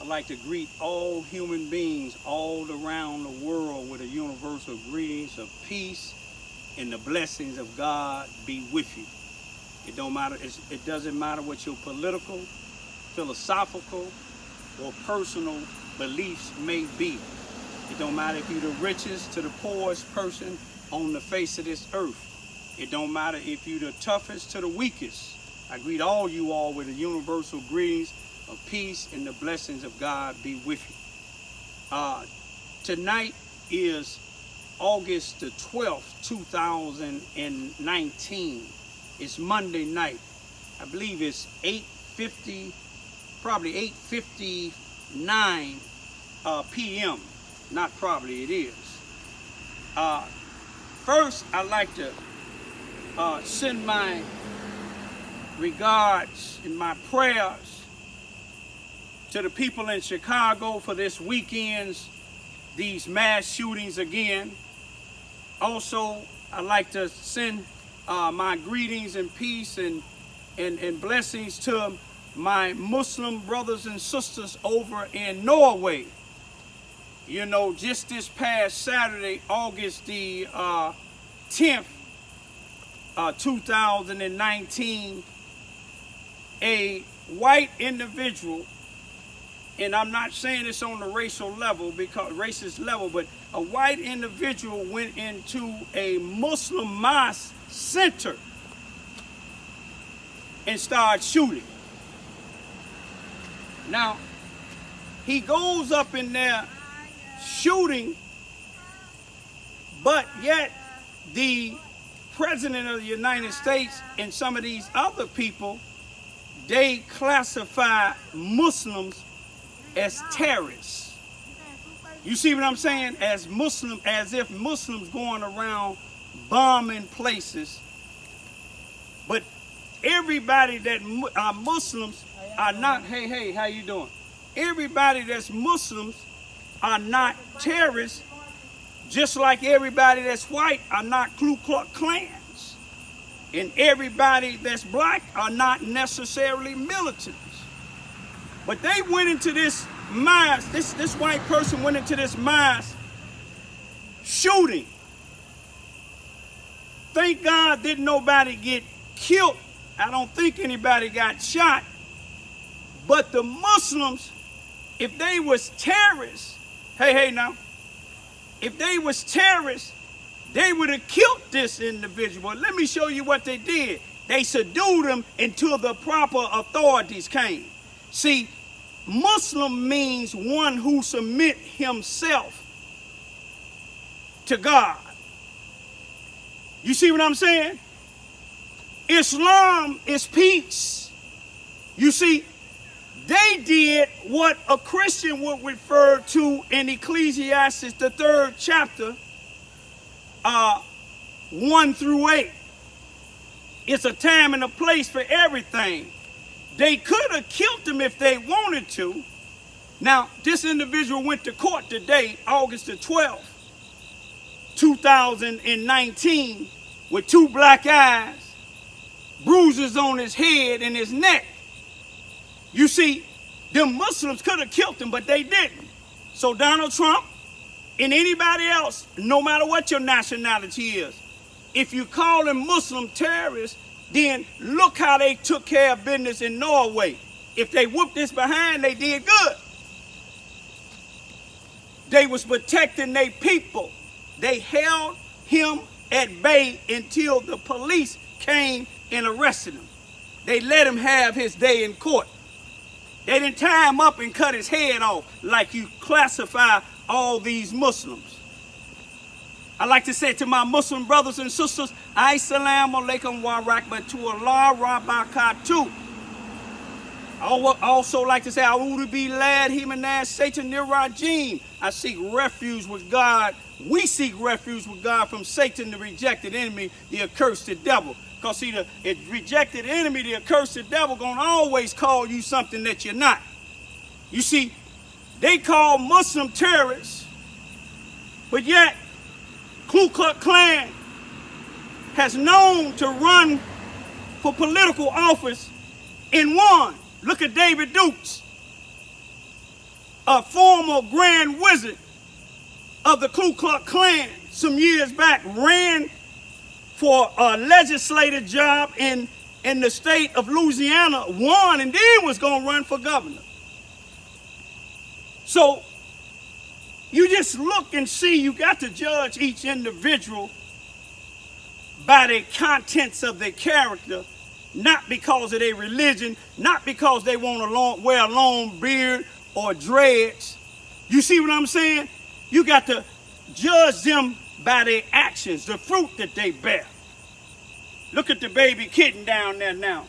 like to greet all human beings all around the world with a universal greetings of peace and the blessings of God be with you. It don't matter. It doesn't matter what your political, philosophical, or personal beliefs may be. It don't matter if you're the richest to the poorest person on the face of this earth. It don't matter if you're the toughest to the weakest. I greet all you all with the universal greetings of peace and the blessings of God be with you. Tonight is August the 12th, 2019. It's Monday night. I believe it's 8:50, probably 8:59 p.m. Not probably, it is. First, I'd like to send my regards and my prayers to the people in Chicago for this weekend's these mass shootings again. Also, I'd like to send my greetings and peace and blessings to my Muslim brothers and sisters over in Norway. You know, just this past Saturday, August the 10th, 2019, a white individual, and I'm not saying this on the racial level, because racist level, but a white individual went into a Muslim mosque center and started shooting. Now, he goes up in there shooting, but yet the President of the United States and some of these other people, they classify Muslims as terrorists. You see what I'm saying? As if Muslims going around bombing places. But everybody that are Muslims are not, hey, how you doing? Everybody that's Muslims are not terrorists, just like everybody that's white are not Ku Klux Klans. And everybody that's black are not necessarily militants. But they went into this mosque, this white person went into this mosque shooting. Thank God didn't nobody get killed. I don't think anybody got shot. But the Muslims, if they was terrorists, hey now, if they was terrorists, they would have killed this individual. Let me show you what they did. They subdued him until the proper authorities came. See, Muslim means one who submit himself to God. You see what I'm saying? Islam is peace. You see, they did what a Christian would refer to in Ecclesiastes, the 3rd chapter, 1 through 8. It's a time and a place for everything. They could have killed him if they wanted to. Now, this individual went to court today, August the 12th, 2019, with 2 black eyes, bruises on his head and his neck. You see, the Muslims could have killed him, but they didn't. So Donald Trump and anybody else, no matter what your nationality is, if you call them Muslim terrorists, then look how they took care of business in Norway. If they whooped this behind, they did good. They was protecting their people. They held him at bay until the police came and arrested him. They let him have his day in court. They didn't tie him up and cut his head off like you classify all these Muslims. I like to say to my Muslim brothers and sisters, Assalamu alaikum wa rahmatullah wa barakatuh. I also like to say, A'udhu billahi minash shaitanir rajim. I seek refuge with God. We seek refuge with God from Satan, the rejected enemy, the accursed devil. Because see, the rejected enemy, the accursed devil, gonna always call you something that you're not. You see, they call Muslim terrorists, but yet Ku Klux Klan has known to run for political office and won. Look at David Dukes. a former grand wizard of the Ku Klux Klan some years back ran for a legislative job in the state of Louisiana, won, and then was going to run for governor. So you just look and see, you got to judge each individual by the contents of their character, not because of their religion, not because they want to wear a long beard or dreads. You see what I'm saying? You got to judge them by their actions, the fruit that they bear. Look at the baby kitten down there now.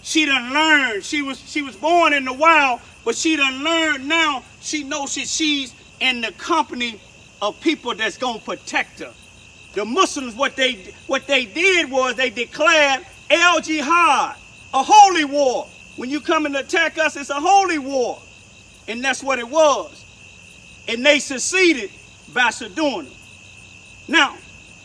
She done learned. She was born in the wild, but she done learned now. She knows that she's in the company of people that's gonna protect her. The Muslims, what they did was they declared El Jihad, a holy war. When you come and attack us, it's a holy war. And that's what it was. And they succeeded by so doing it. Now,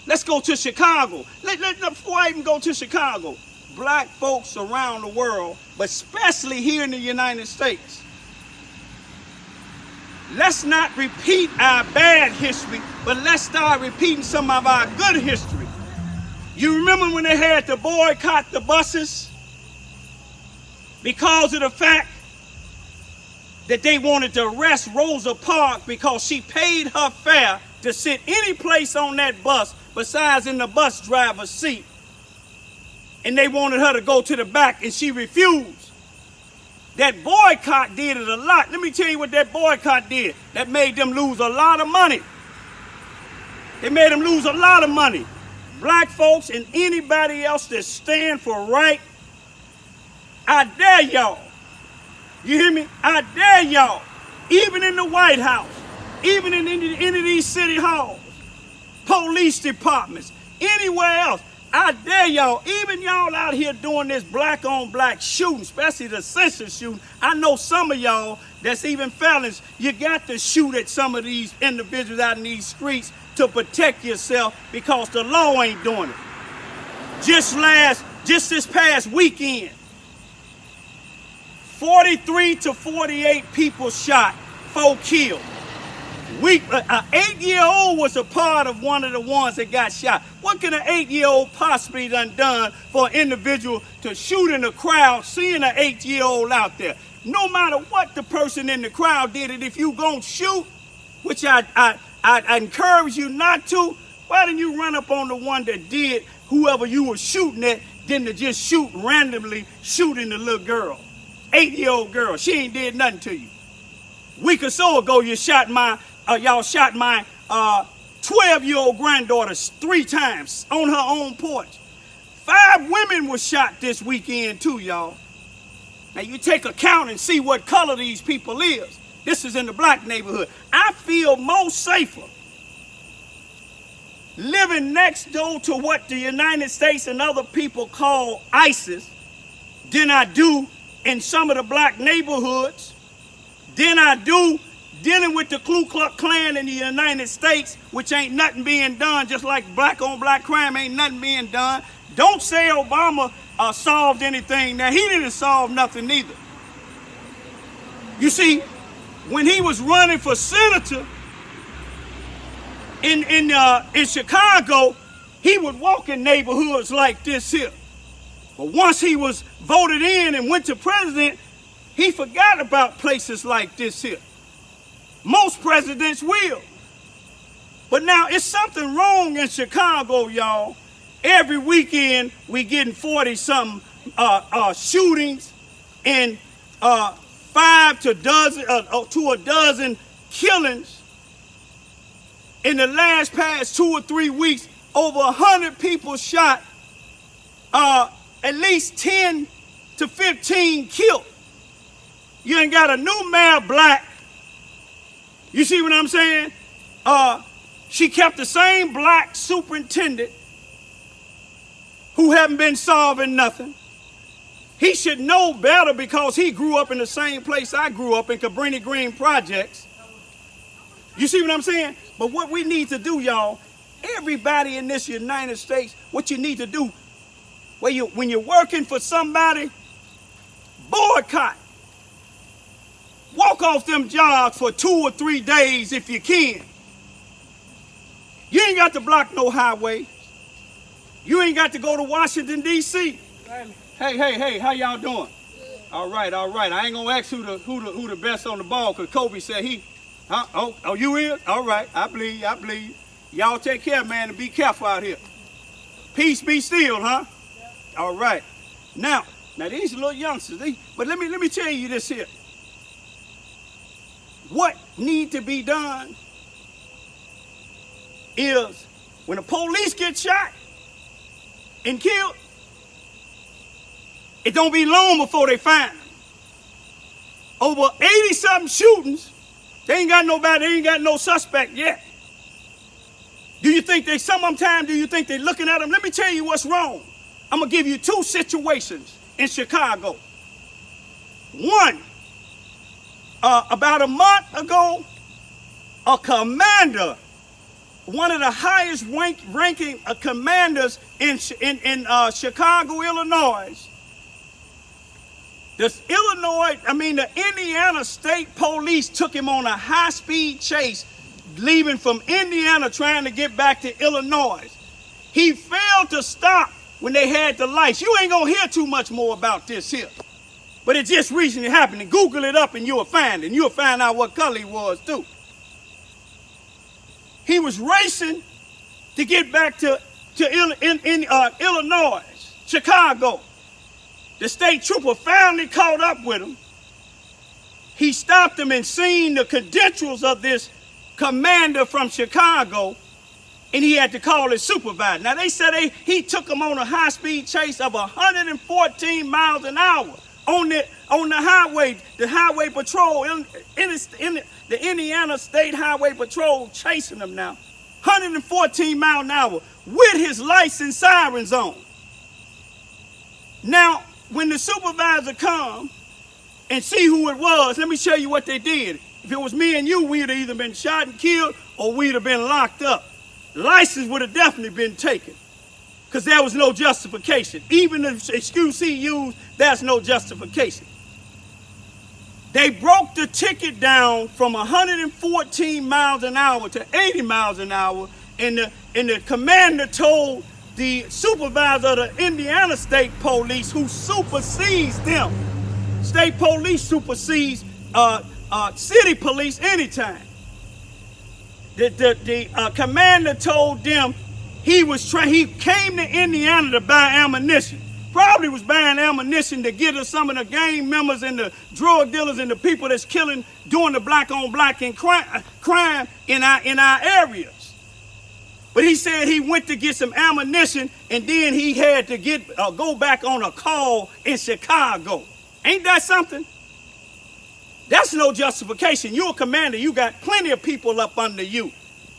let's go to Chicago. Before I even go to Chicago, black folks around the world, but especially here in the United States, let's not repeat our bad history, but let's start repeating some of our good history. You remember when they had to boycott the buses because of the fact that they wanted to arrest Rosa Parks because she paid her fare to sit any place on that bus besides in the bus driver's seat. And they wanted her to go to the back and she refused. That boycott did it a lot. Let me tell you what that boycott did. That made them lose a lot of money. They made them lose a lot of money. Black folks and anybody else that stand for right, I dare y'all. You hear me? I dare y'all. Even in the White House, even in any of these city halls, police departments, anywhere else, I dare y'all, even y'all out here doing this black on black shooting, especially the census shooting. I know some of y'all that's even felons, you got to shoot at some of these individuals out in these streets to protect yourself because the law ain't doing it. Just this past weekend, 43 to 48 people shot, 4 killed. An 8-year-old was a part of one of the ones that got shot. What can an 8-year-old possibly done for an individual to shoot in the crowd, seeing an 8-year-old out there? No matter what the person in the crowd did, and if you gonna shoot, which I encourage you not to, why didn't you run up on the one that did whoever you were shooting at, than to just shoot randomly, shooting the little girl, 8-year-old girl? She ain't did nothing to you. A week or so ago, y'all shot my 12-year-old granddaughter 3 times on her own porch. 5 women were shot this weekend too, y'all. Now you take account and see what color these people is. This is in the black neighborhood. I feel more safer living next door to what the United States and other people call ISIS than I do in some of the black neighborhoods, than I do dealing with the Ku Klux Klan in the United States, which ain't nothing being done, just like black on black crime ain't nothing being done. Don't say Obama solved anything. Now, he didn't solve nothing either. You see, when he was running for senator in Chicago, he would walk in neighborhoods like this here. But once he was voted in and went to president, he forgot about places like this here. Most presidents will. But now it's something wrong in Chicago, y'all. Every weekend we getting 40-something shootings and 5 to a dozen killings. In the past 2 or 3 weeks, over 100 people shot, at least 10 to 15 killed. You ain't got a new mayor black. You see what I'm saying? She kept the same black superintendent who haven't been solving nothing. He should know better because he grew up in the same place I grew up in, Cabrini Green Projects. You see what I'm saying? But what we need to do, y'all, everybody in this United States, what you need to do, when you're working for somebody, boycott. Walk off them jobs for 2 or 3 days if you can. You ain't got to block no highway. You ain't got to go to Washington, D.C. Hey, how y'all doing? All right. I ain't gonna ask who the best on the ball, because Kobe said he, huh? Oh, you is? All right, I believe you. Y'all take care, man, and be careful out here. Peace be still, huh? All right. Now these little youngsters, but let me tell you this here. What need to be done is when the police get shot and killed, it don't be long before they find them. Over 80-something shootings, they ain't got nobody, they ain't got no suspect yet. Do you think sometimes they looking at them? Let me tell you what's wrong. I'm gonna give you 2 situations in Chicago. One, about a month ago, a commander, one of the highest ranking commanders in Chicago, Illinois. The Indiana State Police took him on a high-speed chase, leaving from Indiana trying to get back to Illinois. He failed to stop when they had the lights. You ain't gonna hear too much more about this here. But it just recently happened. And Google it up and you'll find it. And you'll find out what color he was too. He was racing to get back to Illinois, Chicago. The state trooper finally caught up with him. He stopped him and seen the credentials of this commander from Chicago, and he had to call his supervisor. Now they said he took him on a high-speed chase of 114 miles an hour on the highway. The highway patrol in the Indiana State Highway Patrol chasing him now, 114 miles an hour with his lights and sirens on. Now, when the supervisor come and see who it was, let me show you what they did. If it was me and you, we'd have either been shot and killed or we'd have been locked up. License would have definitely been taken because there was no justification. Even the excuse he used, there's no justification. They broke the ticket down from 114 miles an hour to 80 miles an hour, and the commander told the supervisor of the Indiana State Police, who supersedes them. State police supersedes city police anytime. The commander told them he came to Indiana to buy ammunition. Probably was buying ammunition to get us some of the gang members and the drug dealers and the people that's killing, doing the black on black and crime in our areas. But he said he went to get some ammunition and then he had to go back on a call in Chicago. Ain't that something? That's no justification. You're a commander. You got plenty of people up under you.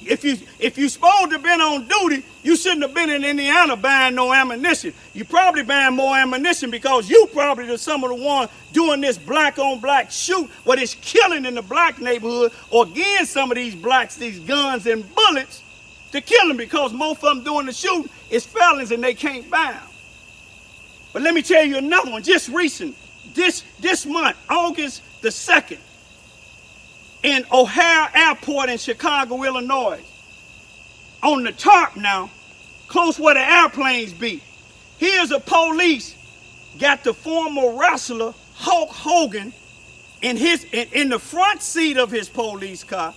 If you supposed to have been on duty, you shouldn't have been in Indiana buying no ammunition. You probably buying more ammunition because you probably some of the ones doing this black on black shoot, what is killing in the black neighborhood, or getting some of these blacks these guns and bullets to kill them, because most of them doing the shooting is felons and they can't buy them. But let me tell you another one, just recent. This month, August the 2nd, in O'Hare Airport in Chicago, Illinois, on the tarp now, close where the airplanes be. Here's a police got the former wrestler Hulk Hogan in the front seat of his police car,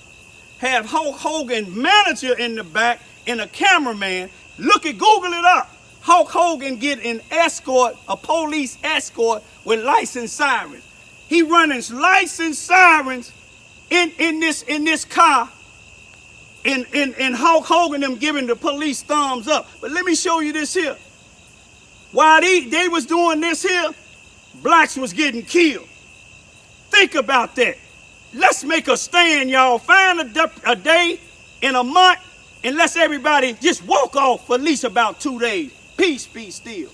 have Hulk Hogan manager in the back and a cameraman. Google it up. Hulk Hogan get an escort, a police escort with licensed sirens. He running licensed sirens in this car, and Hulk Hogan them giving the police thumbs up. But let me show you this here. While they was doing this here, blacks was getting killed. Think about that. Let's make a stand, y'all. Find a day in a month and let's everybody just walk off for at least about 2 days. Peace be still.